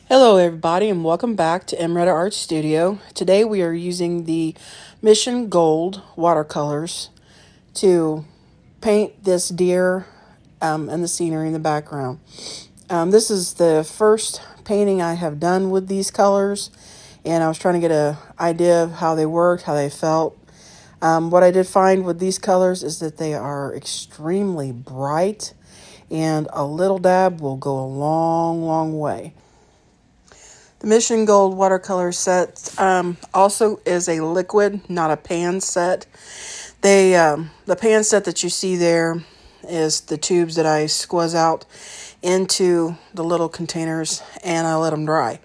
Hello everybody and welcome back to Emretta Art Studio. Today we are using the Mission Gold watercolors to paint this deer and the scenery in the background. This is the first painting I have done with these colors, and I was trying to get an idea of how they worked, how they felt. What I did find with these colors is that they are extremely bright, and a little dab will go a long way. The Mission Gold watercolor set also is a liquid, not a pan set. The pan set that you see there is the tubes that I squeeze out into the little containers and I let them dry.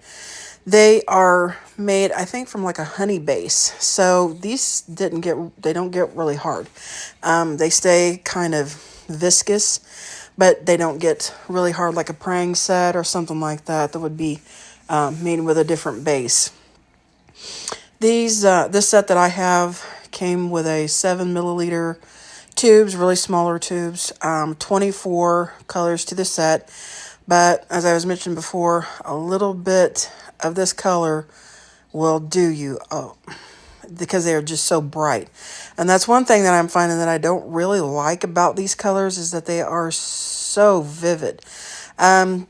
They are made, I think, from like a honey base, so these they don't get really hard. They stay kind of viscous, but they don't get really hard like a praying set or something like that would be made with a different base. This set that I have came with a 7 milliliter tubes, really smaller tubes, 24 colors to the set. But as I was mentioning before, a little bit of this color will do you because they are just so bright. And that's one thing that I'm finding that I don't really like about these colors is that they are so vivid.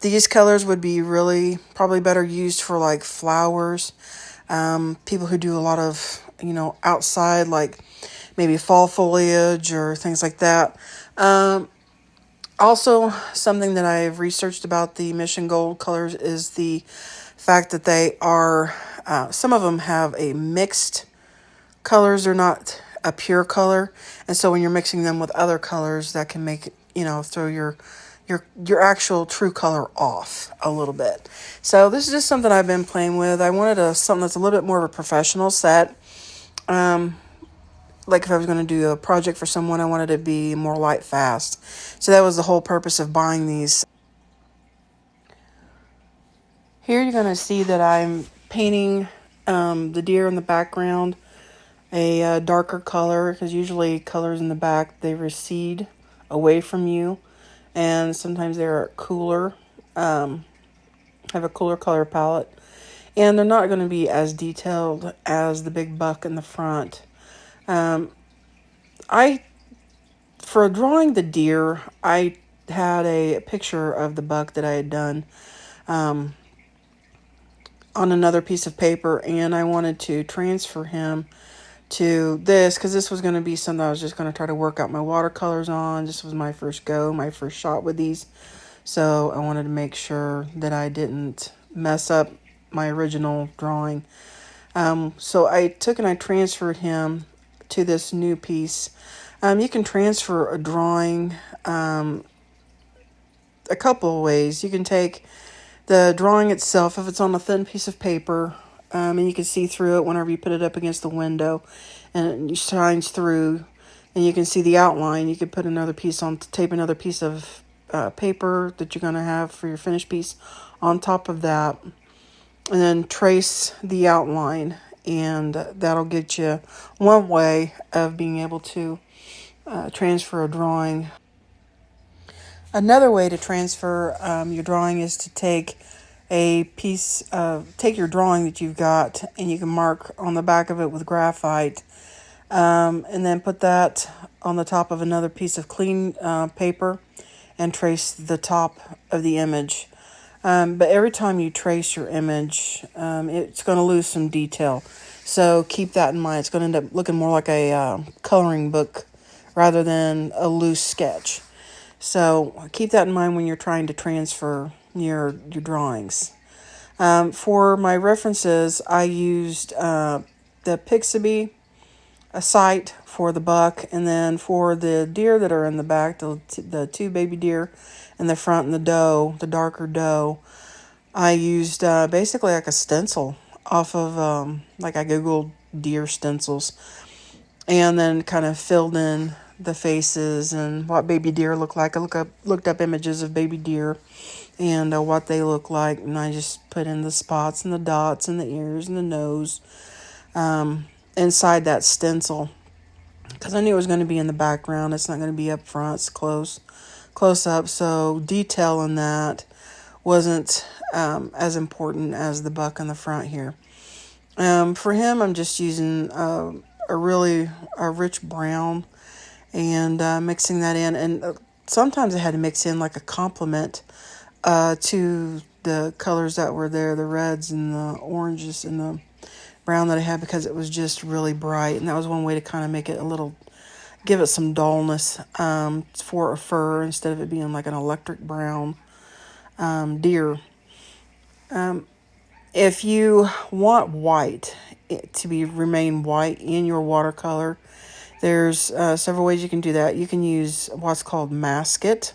These colors would be probably better used for like flowers. People who do a lot of, outside, like maybe fall foliage or things like that. Also, something that I've researched about the Mission Gold colors is the fact that they are, some of them have a mixed colors. They're not a pure color. And so when you're mixing them with other colors, that can make, throw your actual true color off a little bit. So this is just something I've been playing with. I wanted something that's a little bit more of a professional set. Like if I was going to do a project for someone, I wanted it to be more light fast. So that was the whole purpose of buying these. Here you're going to see that I'm painting the deer in the background a darker color, because usually colors in the back, they recede away from you, and sometimes they're cooler, have a cooler color palette, and they're not going to be as detailed as the big buck in the front. For drawing the deer, I had a picture of the buck that I had done on another piece of paper, and I wanted to transfer him to this because this was going to be something I was just going to try to work out my watercolors on. This was my first shot with these, so I wanted to make sure that I didn't mess up my original drawing. So I took and I transferred him to this new piece. You can transfer a drawing a couple of ways. You can take the drawing itself, if it's on a thin piece of paper, and you can see through it whenever you put it up against the window, and it shines through, and you can see the outline. You could put tape another piece of paper that you're going to have for your finished piece on top of that, and then trace the outline, and that'll get you one way of being able to transfer a drawing. Another way to transfer your drawing is to take take your drawing that you've got, and you can mark on the back of it with graphite, and then put that on the top of another piece of clean paper and trace the top of the image. But every time you trace your image, it's going to lose some detail. So keep that in mind. It's going to end up looking more like a coloring book rather than a loose sketch. So keep that in mind when you're trying to transfer your drawings. For my references, I used the Pixabay site for the buck, and then for the deer that are in the back, the two baby deer in the front and the darker doe, I used basically like a stencil off of, like I Googled deer stencils, and then kind of filled in the faces and what baby deer look like. I looked up images of baby deer and what they look like, and I just put in the spots and the dots and the ears and the nose inside that stencil, because I knew it was going to be in the background. It's not going to be up front. It's close up, so detail in that wasn't as important as the buck on the front here. For him, I'm just using a rich brown and mixing that in. And sometimes I had to mix in like a complement to the colors that were there, the reds and the oranges and the brown that I had, because it was just really bright. And that was one way to kind of make it a little, give it some dullness for a fur instead of it being like an electric brown deer. If you want white to be remain white in your watercolor, there's several ways you can do that. You can use what's called masket.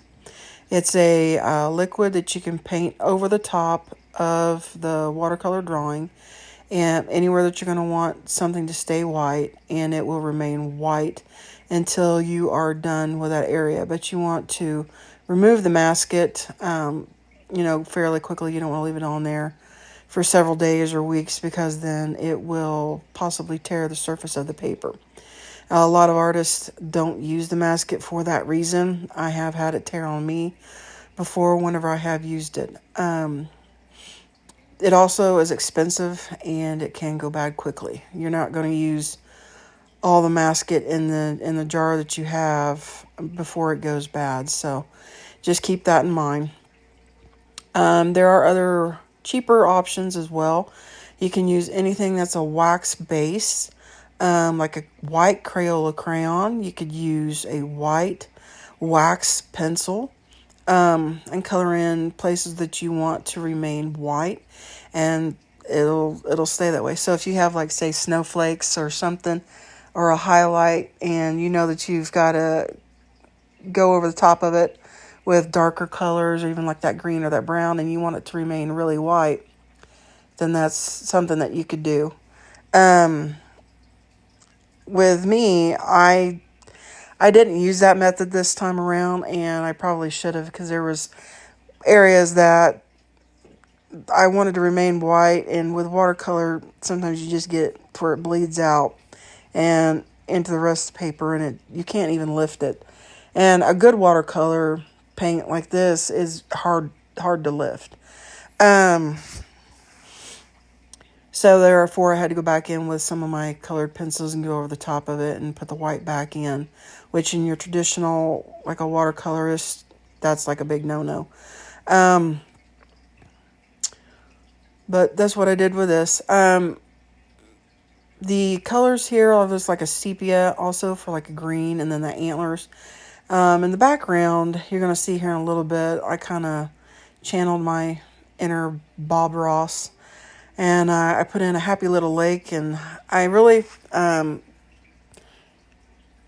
It's a liquid that you can paint over the top of the watercolor drawing and anywhere that you're going to want something to stay white, and it will remain white until you are done with that area. But you want to remove the masket, fairly quickly. You don't want to leave it on there for several days or weeks, because then it will possibly tear the surface of the paper. A lot of artists don't use the masket for that reason. I have had it tear on me before whenever I have used it. It also is expensive and it can go bad quickly. You're not going to use all the masket in the jar that you have before it goes bad. So just keep that in mind. There are other cheaper options as well. You can use anything that's a wax base, like a white Crayola crayon. You could use a white wax pencil and color in places that you want to remain white, and it'll stay that way. So if you have, like, say, snowflakes or something, or a highlight, and you know that you've got to go over the top of it with darker colors, or even like that green or that brown, and you want it to remain really white, then that's something that you could do. With me, I didn't use that method this time around, and I probably should have, because there was areas that I wanted to remain white, and with watercolor, sometimes you just get where it bleeds out and into the rest of the paper, and you can't even lift it. And a good watercolor paint like this is hard to lift. So therefore, I had to go back in with some of my colored pencils and go over the top of it and put the white back in, which in your traditional, like a watercolorist, that's like a big no-no. But that's what I did with this. The colors here, I was like a sepia also for like a green, and then the antlers. In the background, you're going to see here in a little bit, I kind of channeled my inner Bob Ross. And I put in a happy little lake, and I really, from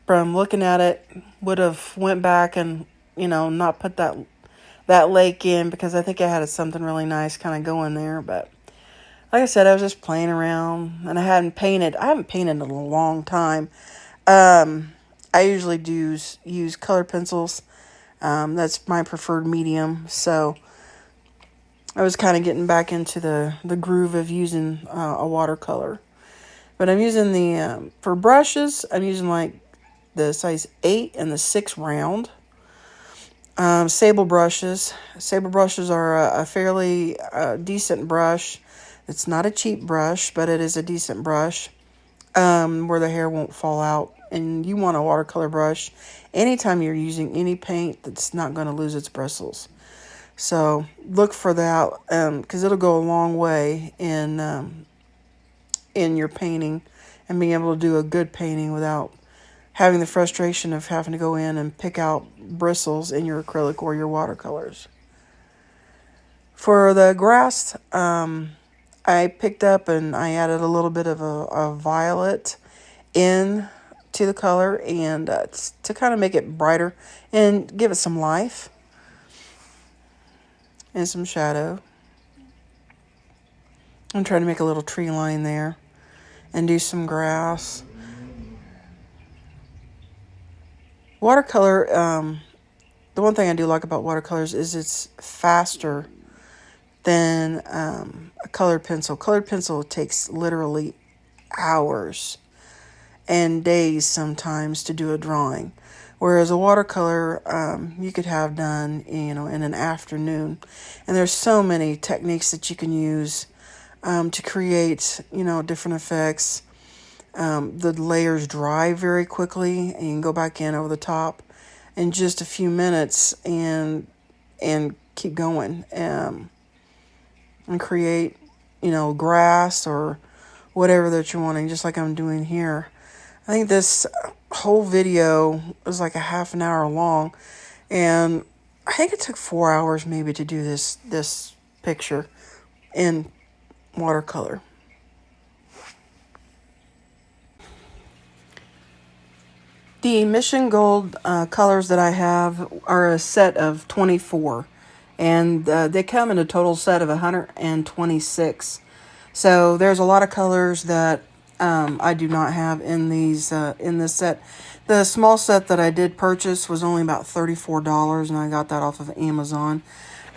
looking at it, would have went back and, not put that lake in, because I think I had something really nice kind of going there. But like I said, I was just playing around, and I haven't painted in a long time. I usually use colored pencils. That's my preferred medium, so I was kind of getting back into the groove of using a watercolor. But I'm using for brushes, I'm using like the size 8 and the 6 round. Sable brushes. Sable brushes are a fairly decent brush. It's not a cheap brush, but it is a decent brush where the hair won't fall out. And you want a watercolor brush anytime you're using any paint that's not going to lose its bristles. So look for that, because it'll go a long way in your painting, and being able to do a good painting without having the frustration of having to go in and pick out bristles in your acrylic or your watercolors. For the grass, I picked up and I added a little bit of a violet in to the color, and to kind of make it brighter and give it some life and some shadow. I'm trying to make a little tree line there and do some grass. Watercolor, the one thing I do like about watercolors is it's faster than a colored pencil. Colored pencil takes literally hours and days sometimes to do a drawing. Whereas a watercolor, you could have done, in an afternoon. And there's so many techniques that you can use to create, different effects. The layers dry very quickly, and you can go back in over the top in just a few minutes and keep going, and create, grass or whatever that you're wanting, just like I'm doing here. I think this whole video was like a half an hour long, and I think it took 4 hours maybe to do this picture in watercolor. The Mission Gold colors that I have are a set of 24, and they come in a total set of 126. So there's a lot of colors that I do not have in these in this set. The small set that I did purchase was only about $34, and I got that off of Amazon.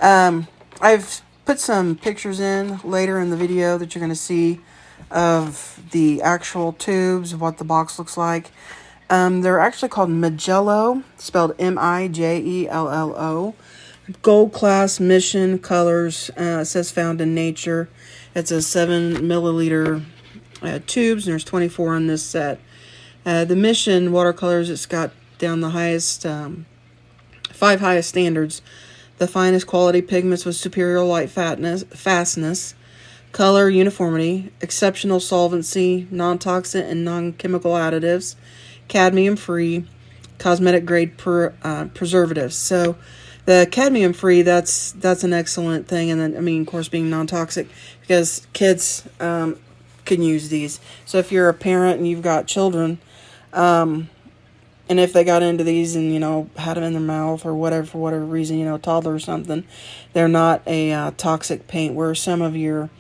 I've put some pictures in later in the video that you're going to see of the actual tubes, what the box looks like. They're actually called Mijello, spelled Mijello. Gold class Mission colors. It says found in nature. It's a 7 milliliter tubes, and there's 24 in this set. The Mission watercolors, it's got down the highest, 5 highest standards. The finest quality pigments with superior light fastness, color uniformity, exceptional solvency, non-toxic and non-chemical additives, cadmium-free, cosmetic-grade preservatives. So the cadmium-free, that's an excellent thing. And then, of course, being non-toxic, because kids can use these. So if you're a parent and you've got children, and if they got into these and, had them in their mouth or whatever, for whatever reason, toddler or something, they're not a toxic paint, where some of your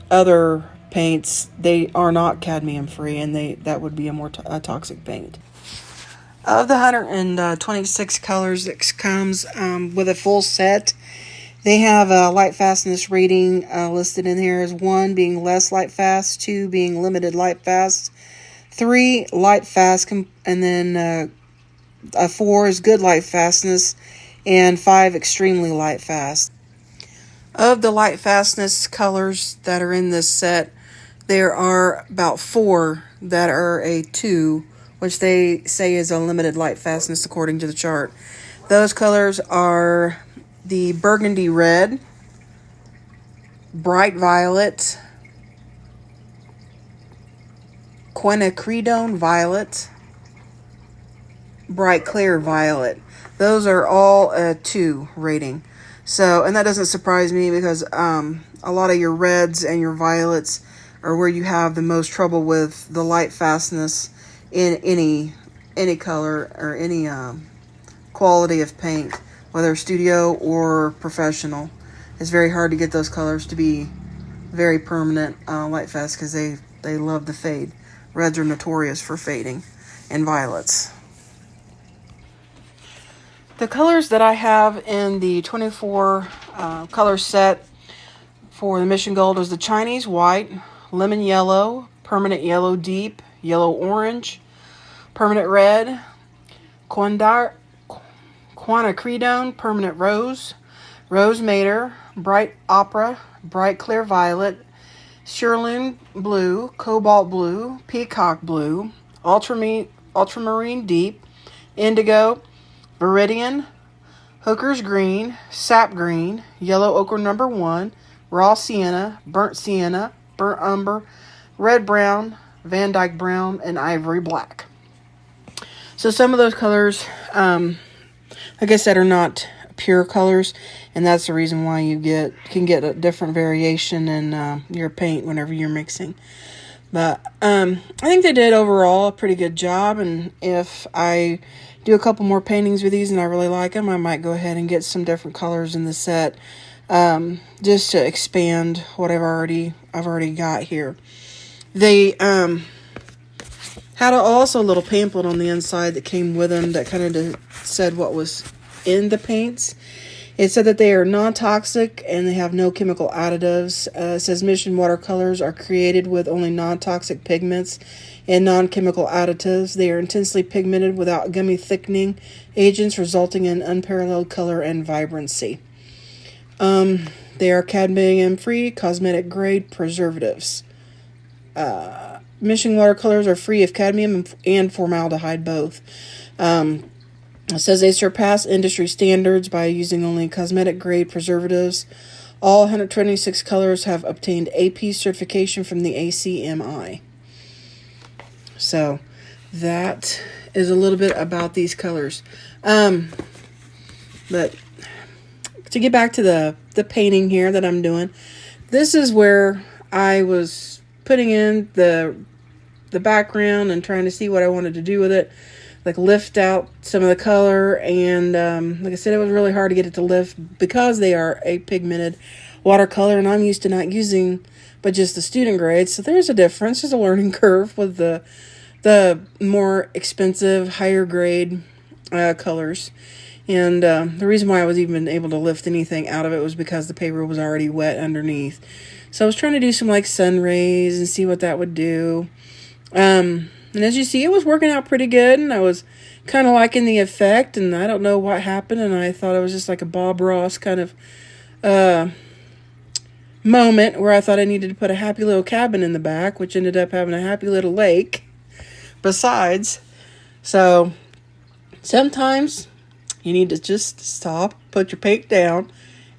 other paints, they are not cadmium free, and that would be a more toxic paint. Of the 126 colors that comes with a full set, they have a light fastness rating listed in here as 1 being less light fast, 2 being limited light fast, 3 light fast, and then 4 is good light fastness, and 5 extremely light fast. Of the light fastness colors that are in this set, there are about 4 that are a 2, which they say is a limited light fastness according to the chart. Those colors are the burgundy red, bright violet, quinacridone violet, bright clear violet. Those are all a 2 rating. So, and that doesn't surprise me, because a lot of your reds and your violets are where you have the most trouble with the light fastness in any color or any quality of paint, whether studio or professional. It's very hard to get those colors to be very permanent light fast, because they love to fade. Reds are notorious for fading, and violets. The colors that I have in the 24 color set for the Mission Gold is the Chinese white, lemon yellow, permanent yellow deep, yellow orange, permanent red, quinacridone, permanent rose, rose madder, bright opera, bright clear violet, cerulean blue, cobalt blue, peacock blue, ultramarine deep, indigo, viridian, hooker's green, sap green, yellow ochre number 1, raw sienna, burnt umber, red brown, Van Dyke brown, and ivory black. So some of those colors, like I said, are not pure colors, and that's the reason why you can get a different variation in your paint whenever you're mixing. But I think they did overall a pretty good job, and if I do a couple more paintings with these and I really like them, I might go ahead and get some different colors in the set, just to expand what I've already got here. They had also a little pamphlet on the inside that came with them that kind of said what was in the paints. It said that they are non-toxic and they have no chemical additives. It says Mission watercolors are created with only non-toxic pigments and non-chemical additives. They are intensely pigmented without gummy thickening agents, resulting in unparalleled color and vibrancy. They are cadmium-free, cosmetic-grade preservatives. Mission watercolors are free of cadmium and formaldehyde both. It says they surpass industry standards by using only cosmetic grade preservatives. All 126 colors have obtained AP certification from the ACMI. So that is a little bit about these colors. But to get back to the painting here that I'm doing, this is where I was putting in the background and trying to see what I wanted to do with it. Like lift out some of the color, and like I said, it was really hard to get it to lift because they are a pigmented watercolor, and I'm used to not using but just the student grade. So there's a difference. There's a learning curve with the more expensive, higher grade colors. And the reason why I was even able to lift anything out of it was because the paper was already wet underneath. So I was trying to do some like sun rays and see what that would do. And as you see, it was working out pretty good, and I was kind of liking the effect, and I don't know what happened, and I thought it was just like a Bob Ross kind of moment where I thought I needed to put a happy little cabin in the back, which ended up having a happy little lake besides. So sometimes you need to just stop, put your paint down,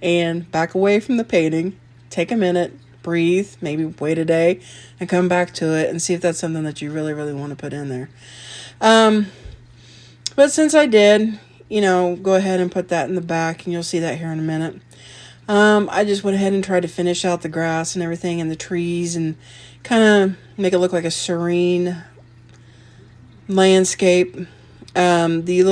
and back away from the painting, take a minute, breathe, maybe wait a day, and come back to it and see if that's something that you really, really want to put in there. But since I did, go ahead and put that in the back, and you'll see that here in a minute. I just went ahead and tried to finish out the grass and everything and the trees and kind of make it look like a serene landscape. You can see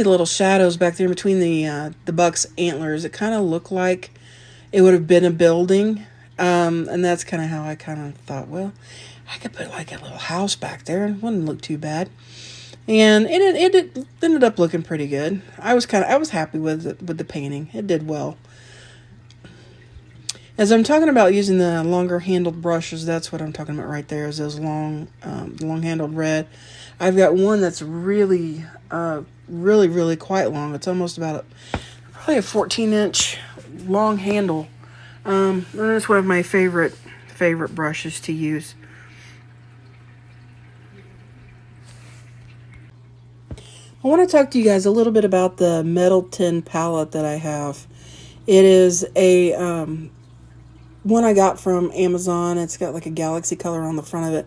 the little shadows back there between the buck's antlers. It kind of looked like it would have been a building. And that's kind of how I kind of thought, well, I could put like a little house back there and it wouldn't look too bad. And it ended up looking pretty good. I was happy with the painting. It did well. As I'm talking about using the longer handled brushes, that's what I'm talking about right there, is those long handled red. I've got one that's really, really quite long. It's almost about probably a 14-inch long handle. And it's one of my favorite brushes to use. I want to talk to you guys a little bit about the metal tin palette that I have. It is a one I got from Amazon. It's got like a galaxy color on the front of it,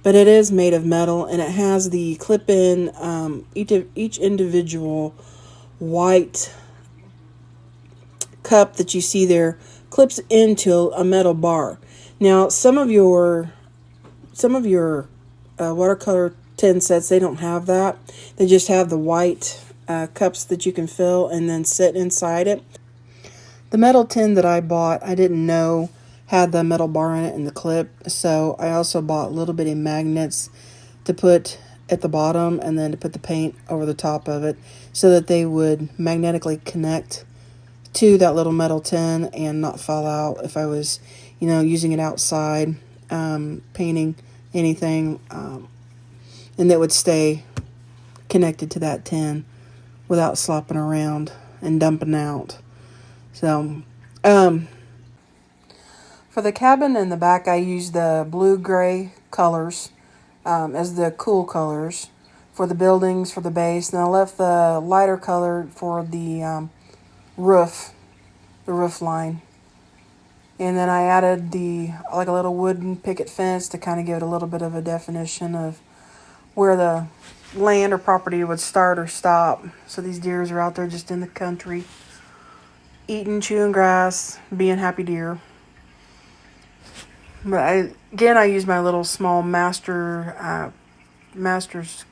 but it is made of metal, and it has the clip-in each individual white cup that you see there clips into a metal bar. Now, some of your watercolor tin sets, they don't have that. They just have the white cups that you can fill and then sit inside it. The metal tin that I bought, I didn't know had the metal bar in it and the clip, so I also bought little bitty magnets to put at the bottom and then to put the paint over the top of it so that they would magnetically connect to that little metal tin and not fall out if I was, using it outside, painting anything, and that would stay connected to that tin without slopping around and dumping out. So, for the cabin in the back, I used the blue-gray colors as the cool colors for the buildings, for the base, and I left the lighter color for the roof line. And then I added a little wooden picket fence to kind of give it a little bit of a definition of where the land or property would start or stop. So these deers are out there just in the country, eating, chewing grass, being happy deer. But I use my little small master's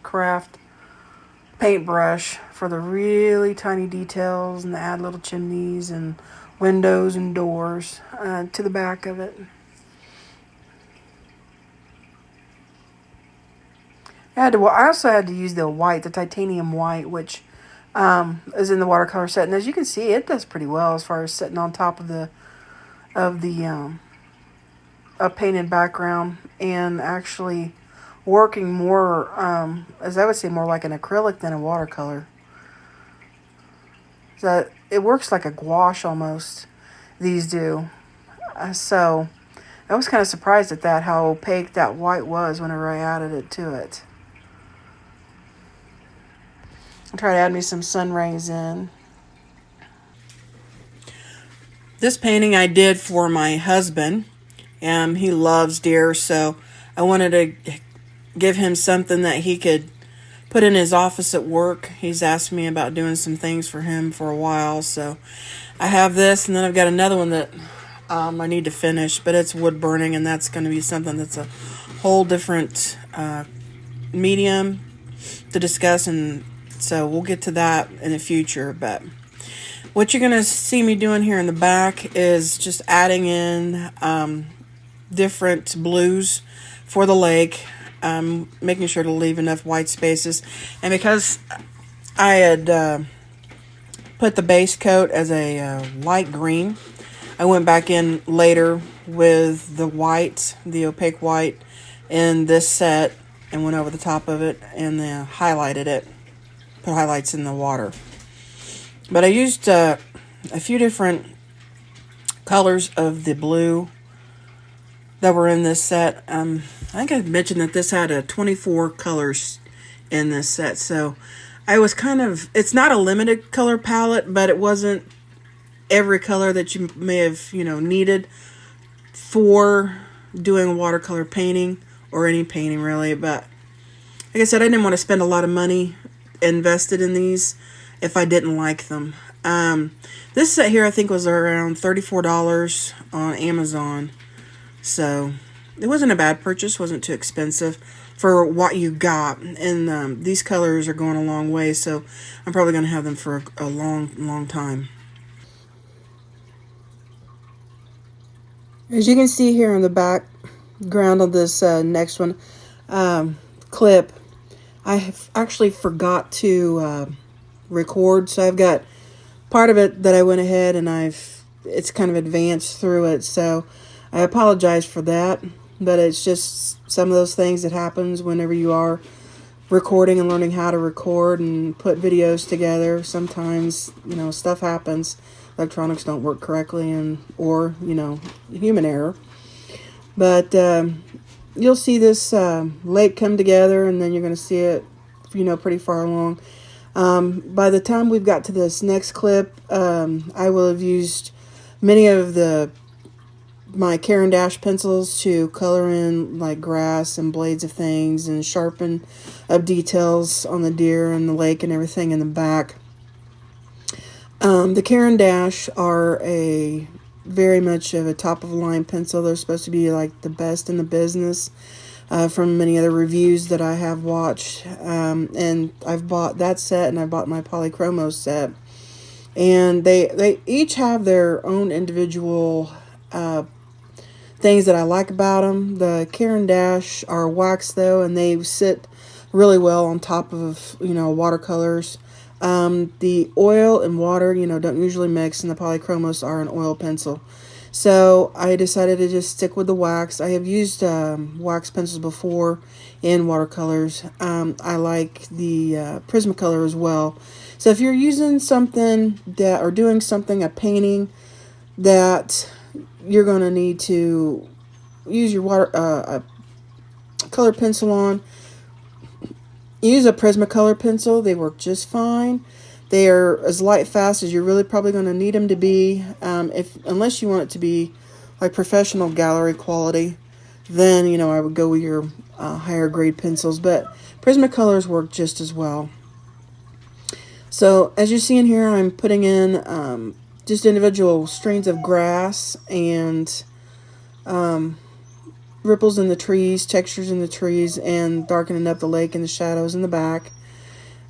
craft paintbrush for the really tiny details and to add little chimneys and windows and doors to the back of it. I also had to use the titanium white, which is in the watercolor set. And as you can see, it does pretty well as far as sitting on top of the a painted background and actually working more, as I would say, more like an acrylic than a watercolor. So it works like a gouache almost, these do. So I was kind of surprised at that, how opaque that white was whenever I added it to it. I'll try to add me some sun rays in. This painting I did for my husband. He loves deer, so I wanted to give him something that he could put in his office at work. He's asked me about doing some things for him for a while, so I have this, and then I've got another one that I need to finish, but it's wood burning, and that's going to be something that's a whole different medium to discuss, and so we'll get to that in the future. But what you're going to see me doing here in the back is just adding in different blues for the lake, making sure to leave enough white spaces. And because I had put the base coat as a light green, I went back in later with the white, the opaque white in this set, and went over the top of it and then highlighted it, put highlights in the water. But I used a few different colors of the blue that were in this set. I think I mentioned that this had 24 colors in this set, so I was kind of, it's not a limited color palette, but it wasn't every color that you may have, needed for doing watercolor painting or any painting really. But like I said, I didn't want to spend a lot of money invested in these if I didn't like them. This set here I think was around $34 on Amazon. So it wasn't a bad purchase, wasn't too expensive for what you got. And these colors are going a long way, so I'm probably going to have them for a long time. As you can see here in the background of this next one clip, I have actually forgot to record, so I've got part of it that I went ahead and it's kind of advanced through it, so I apologize for that, but it's just some of those things that happens whenever you are recording and learning how to record and put videos together. Sometimes, stuff happens. Electronics don't work correctly, or human error. But you'll see this lake come together, and then you're going to see it, pretty far along. By the time we've got to this next clip, I will have used many of my Caran d'Ache pencils to color in like grass and blades of things and sharpen up details on the deer and the lake and everything in the back. The Caran d'Ache are very much of a top-of-the-line pencil. They're supposed to be like the best in the business from many other reviews that I have watched. And I've bought that set, and I bought my Polychromos set. And they each have their own individual things that I like about them. The Caran d'Ache are wax though, and they sit really well on top of watercolors. The oil and water don't usually mix, and the Polychromos are an oil pencil. So I decided to just stick with the wax. I have used wax pencils before in watercolors. I like the Prismacolor as well. So if you're using something or doing something, a painting that you're going to need to use your a color pencil on, use a Prismacolor pencil. They work just fine. They are as light fast as you're really probably going to need them to be. Unless you want it to be like professional gallery quality, then I would go with your higher grade pencils. But Prismacolors work just as well. So as you see in here, I'm putting in just individual strains of grass and ripples in the trees, textures in the trees, and darkening up the lake and the shadows in the back.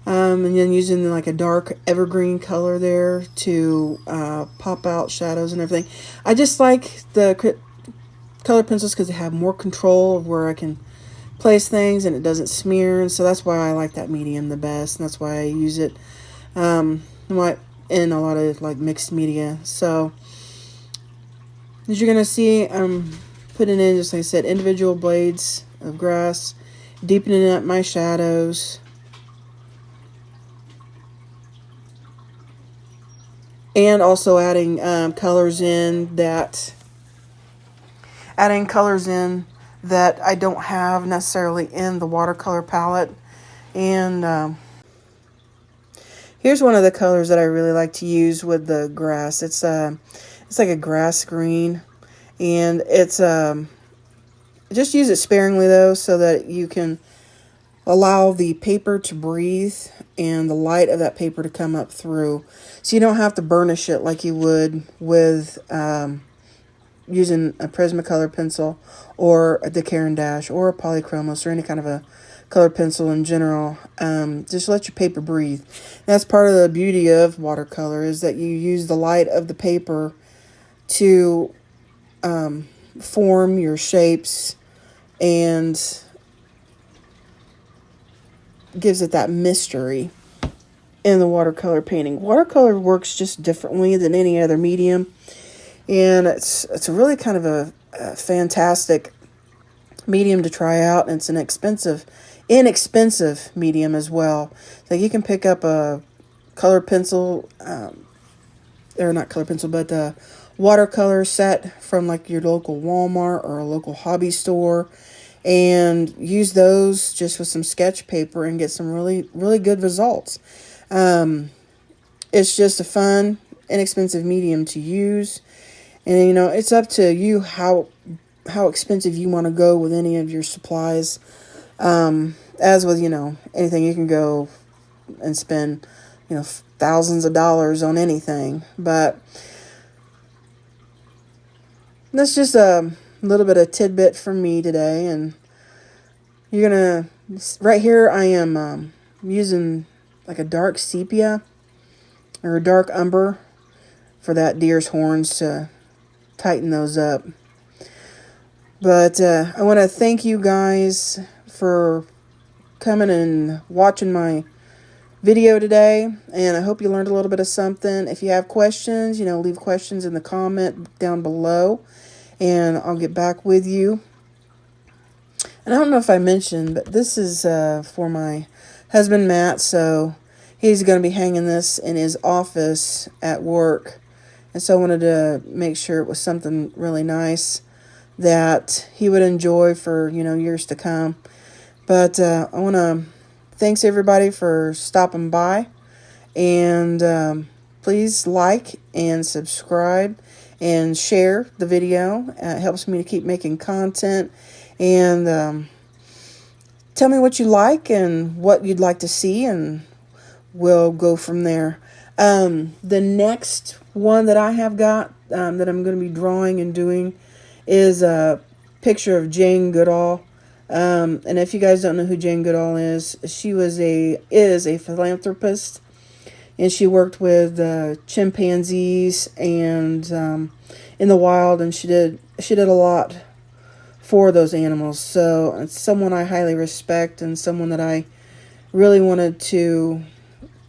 And then using like a dark evergreen color there to pop out shadows and everything. I just like the color pencils because they have more control of where I can place things and it doesn't smear. And so that's why I like that medium the best. And that's why I use it what in a lot of like mixed media. So as you're gonna see, I'm putting in, just like I said, individual blades of grass, deepening up my shadows, and also adding colors in that I don't have necessarily in the watercolor palette. And here's one of the colors that I really like to use with the grass. It's like a grass green, and it's just use it sparingly though, so that you can allow the paper to breathe and the light of that paper to come up through, so you don't have to burnish it like you would with using a Prismacolor pencil or a Caran d'Ache or a Polychromos or any kind of a colored pencil in general. Just let your paper breathe. That's part of the beauty of watercolor, is that you use the light of the paper to form your shapes, and gives it that mystery in the watercolor painting. Watercolor works just differently than any other medium, and it's a really kind of a fantastic medium to try out, and it's an inexpensive medium as well. So you can pick up a colored pencil, or not colored pencil, but a watercolor set from like your local Walmart or a local hobby store, and use those just with some sketch paper and get some really, really good results. It's just a fun, inexpensive medium to use. And, you know, it's up to you how expensive you want to go with any of your supplies. As with, you know, anything, you can go and spend, you know, thousands of dollars on anything. But that's just a little bit of tidbit from me today. And you're going to, right here, I am using like a dark sepia or a dark umber for that deer's horns to tighten those up. But I want to thank you guys for coming and watching my video today, and I hope you learned a little bit of something. If you have questions, you know, leave questions in the comment down below, and I'll get back with you. And I don't know if I mentioned, but this is for my husband Matt, so he's going to be hanging this in his office at work, and so I wanted to make sure it was something really nice that he would enjoy for, you know, years to come. But I want to thanks everybody for stopping by, and please like and subscribe and share the video. It helps me to keep making content, and tell me what you like and what you'd like to see, and we'll go from there. The next one that I have got that I'm going to be drawing and doing is a picture of Jane Goodall. And if you guys don't know who Jane Goodall is, she is a philanthropist, and she worked with chimpanzees and in the wild, and she did a lot for those animals. So it's someone I highly respect, and someone that I really wanted to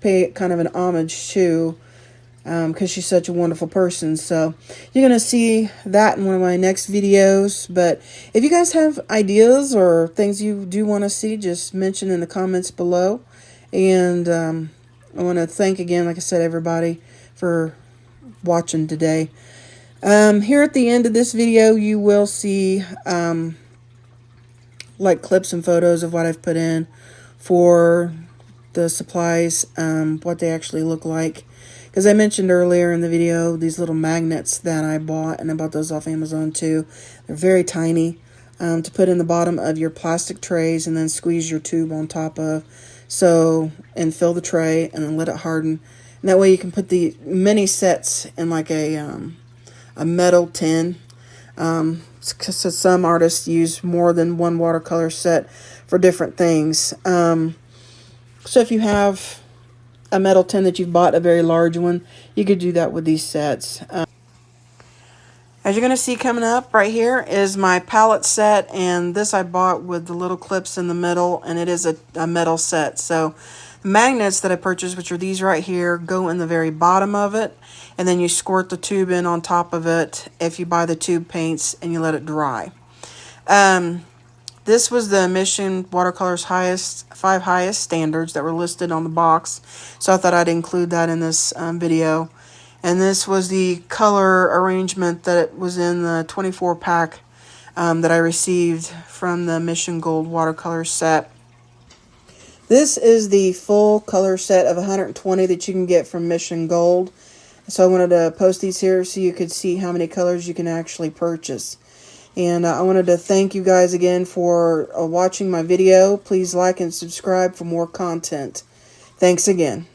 pay kind of an homage to, because she's such a wonderful person. So you're going to see that in one of my next videos. But if you guys have ideas or things you do want to see, just mention in the comments below. And I want to thank again, like I said, everybody for watching today. Here at the end of this video, you will see like clips and photos of what I've put in for the supplies, what they actually look like. Because I mentioned earlier in the video, these little magnets that I bought, and I bought those off Amazon too. They're very tiny, to put in the bottom of your plastic trays and then squeeze your tube on top of. So, and fill the tray and then let it harden. And that way you can put the mini sets in like a metal tin. So some artists use more than one watercolor set for different things. So if you have a metal tin that you've bought, a very large one, you could do that with these sets. As you're going to see coming up right here is my palette set, and this I bought with the little clips in the middle, and it is a metal set. So The magnets that I purchased, which are these right here, go in the very bottom of it, and then you squirt the tube in on top of it if you buy the tube paints and you let it dry. This was the Mission Watercolors five highest standards that were listed on the box, so I thought I'd include that in this video. And this was the color arrangement that was in the 24 pack that I received from the Mission Gold watercolor set. This is the full color set of 120 that you can get from Mission Gold. So I wanted to post these here so you could see how many colors you can actually purchase. And I wanted to thank you guys again for watching my video. Please like and subscribe for more content. Thanks again.